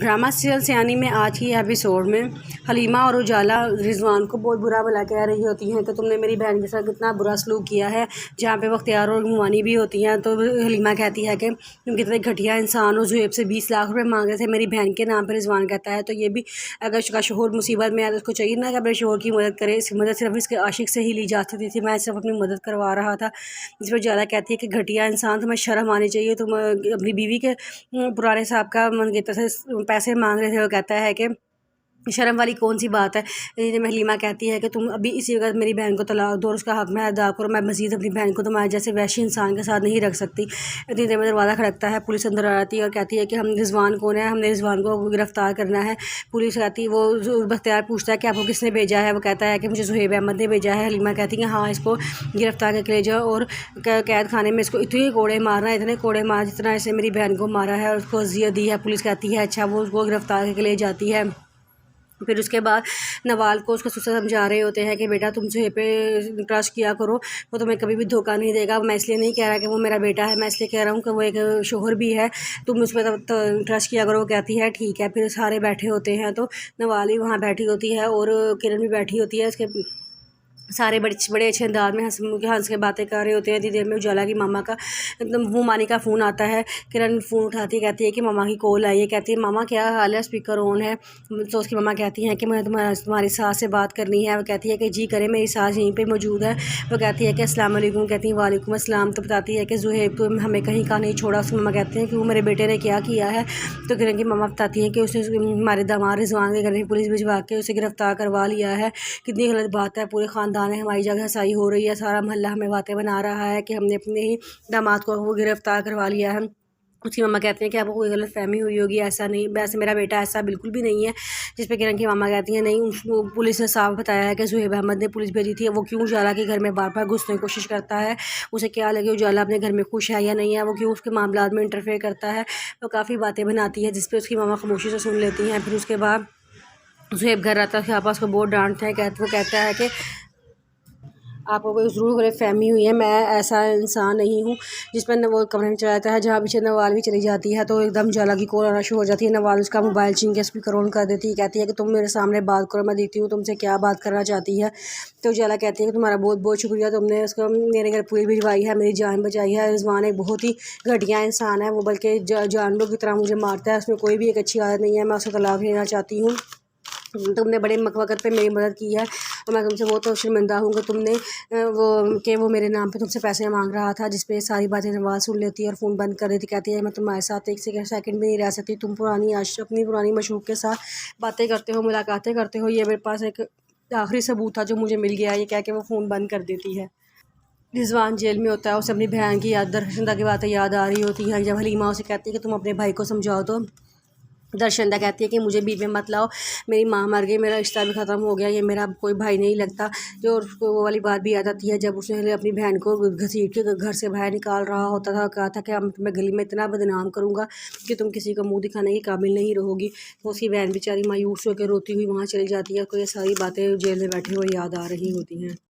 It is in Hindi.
ड्रामा सीरियल सयानी में आज की एपिसोड में हलीमा और उजाला रिजवान को बहुत बुरा भला कह रही होती हैं कि तुमने मेरी बहन के साथ कितना बुरा सलूक किया है। जहाँ पे बख्तियार और मुमानी भी होती हैं तो हलीमा कहती है कि तुम कितने घटिया इंसान हो, ज़ुहैब से 20 लाख रुपए मांग रहे थे मेरी बहन के नाम पर। रिजवान कहता है तो ये भी अगर उसका शोहर मुसीबत में है तो उसको चाहिए ना कि अपने शोहर की मदद करे। इसकी मदद सिर्फ इसके आशिक से ही ली जा सकती थी, मैं सिर्फ अपनी मदद करवा रहा था। जिस पर उजाला कहती है कि घटिया इंसान, तुम्हें शर्म आनी चाहिए, तुम अपनी बीवी के पुराने साहब का मंगेतर से पैसे मांग रहे थे। वो कहता है कि शर्म वाली कौन सी बात है। हलीमा कहती है कि तुम अभी इसी वक्त मेरी बहन को तलाक दो और उसका हक में अदा करो, मैं मज़ीद अपनी बहन को तुम्हारे जैसे वैश्य इंसान के साथ नहीं रख सकती। इतनी देर में दरवाज़ा खड़कता है, पुलिस अंदर आ जाती है और कहती है कि हम रिजवान कौन है, हमने रिजवान को गिरफ्तार करना है। पुलिस कहती है, वो बख्तियार पूछता है कि आपको किसने भेजा है। वो कहता है कि मुझे ज़ुहैब अहमद ने भेजा है। हलीमा कहती है कि हाँ, इसको गिरफ्तार करके ले जाओ और कैद खाने में इसको इतने कोड़े मारना है, इतने कोड़े मार जितना इसने मेरी बहन को मारा है और उसको अजियत दी है। पुलिस कहती है अच्छा। वो उसको गिरफ्तार करके ले जाती है। फिर उसके बाद नवाल को उसका ससुर समझा रहे होते हैं कि बेटा तुम ज़ुहैब पे ट्रस्ट किया करो, वो तुम्हें कभी भी धोखा नहीं देगा। मैं इसलिए नहीं कह रहा कि वो मेरा बेटा है, मैं इसलिए कह रहा हूँ कि वो एक शोहर भी है, तुम उस पर ट्रस्ट किया करो। वो कहती है ठीक है। फिर सारे बैठे होते हैं तो नवाल भी वहाँ बैठी होती है और किरण भी बैठी होती है। उसके सारे बड़े अच्छे अंदाज में हंस के बातें कर रहे होते हैं। इतनी देर में उजाला की मामा का एकदम मुमानी का फ़ोन आता है। किरण फ़ोन उठाती है, कहती है कि मामा की कॉल आई है। कहती है मामा क्या हाल है, स्पीकर ऑन है। तो उसकी मामा कहती हैं कि मैं तुम्हारी सास से बात करनी है। वो कहती है कि जी करे, मेरी सास यहीं पे मौजूद है। वो कहती है कि अस्सलाम वालेकुम। कहती है वालेकुम अस्सलाम। तो बताती है कि ज़ुहैब तो हमें कहीं का नहीं छोड़ा। उसकी मामा कहती हैं कि वो मेरे बेटे ने क्या किया है। तो किरण की मामा बताती हैं कि उसने हमारे दामाद रिजवान के घर में पुलिस भिजवा के उसे गिरफ्तार करवा लिया है। कितनी गलत बात है, पूरे ख़ानदान है हमारी जगह हंसाई हो रही है, सारा मोहल्ला हमें बातें बना रहा है कि हमने अपने ही दामाद को वो गिरफ्तार करवा लिया है। उसकी मम्मा कहते हैं कि आपको कोई गलत फहमी हुई होगी, ऐसा नहीं, वैसे मेरा बेटा ऐसा बिल्कुल भी नहीं है। जिस पे किरण की मामा कहती हैं नहीं, उसको पुलिस ने साफ बताया है कि ज़ुहैब अहमद ने पुलिस भेजी थी। वो क्यों उजाला के घर में बार बार घुसने की कोशिश करता है, उसे क्या लगे उजाला अपने घर में खुश है या नहीं है, वो क्यों उसके मामला में इंटरफेयर करता है। वो काफ़ी बातें बनाती है जिस पर उसकी मामा खामोशी से सुन लेती हैं। फिर उसके बाद ज़ुहैब घर आता है, आपस को बहुत डांटते हैं। वो कहता है कि आपको कोई ज़रूर गलत फहमी हुई है, मैं ऐसा इंसान नहीं हूँ। जिस पर वो कमरे में चला जाता है, जहाँ पीछे नवाल भी चली जाती है तो एकदम उजाला की कॉल आना शुरू हो जाती है। नवाल उसका मोबाइल छीन के स्पीकर ऑन कर देती है। कहती है कि तुम मेरे सामने बात करो, मैं देखती हूँ तुमसे क्या बात करना चाहती है। तो उजाला कहती है कि तुम्हारा बहुत बहुत शुक्रिया, तुमने उसको मेरे घर पुलिस भिजवाई है, मेरी जान बचाई है। रिजवान एक बहुत ही घटिया इंसान है, वो बल्कि जानवरों की तरह मुझे मारता है, उसमें कोई भी एक अच्छी आदत नहीं है। मैं उसको तलाक लेना चाहती हूँ। तुमने बड़े वक्त पे मेरी मदद की है और मैं तुमसे बहुत शर्मिंदा हूँ कि तुमने वो मेरे नाम पे तुमसे पैसे मांग रहा था। जिस पे सारी बातें नवाज सुन लेती है और फ़ोन बंद कर देती। कहती है मैं तुम्हारे साथ एक सेकंड भी नहीं रह सकती, तुम अपनी पुरानी मशूक के साथ बातें करते हो, मुलाकातें करते हो, ये मेरे पास एक आखिरी सबूत था जो मुझे मिल गया। ये कह के वो फ़ोन बंद कर देती है। रिजवान जेल में होता है, उसे अपनी बहन की दरखशंदा की बातें याद आ रही होती हैं। जब हलीमा उसे कहती है कि तुम अपने भाई को समझाओ तो दर्शनदा कहती है कि मुझे बीच में मत लाओ, मेरी माँ मर गई, मेरा रिश्ता भी ख़त्म हो गया, ये मेरा कोई भाई नहीं लगता। जो उसको वो वाली बात भी याद आती है जब उसने अपनी बहन को घसीट के घर से बाहर निकाल रहा होता था, कहा था कि हम तुम्हें गली में इतना बदनाम करूँगा कि तुम किसी को मुँह दिखाने के काबिल नहीं रहोगी। तो उसकी बहन बेचारी मायूस होकर रोती हुई वहाँ चली जाती है। तो ये सारी बातें जेल में बैठे हुए याद आ रही होती हैं।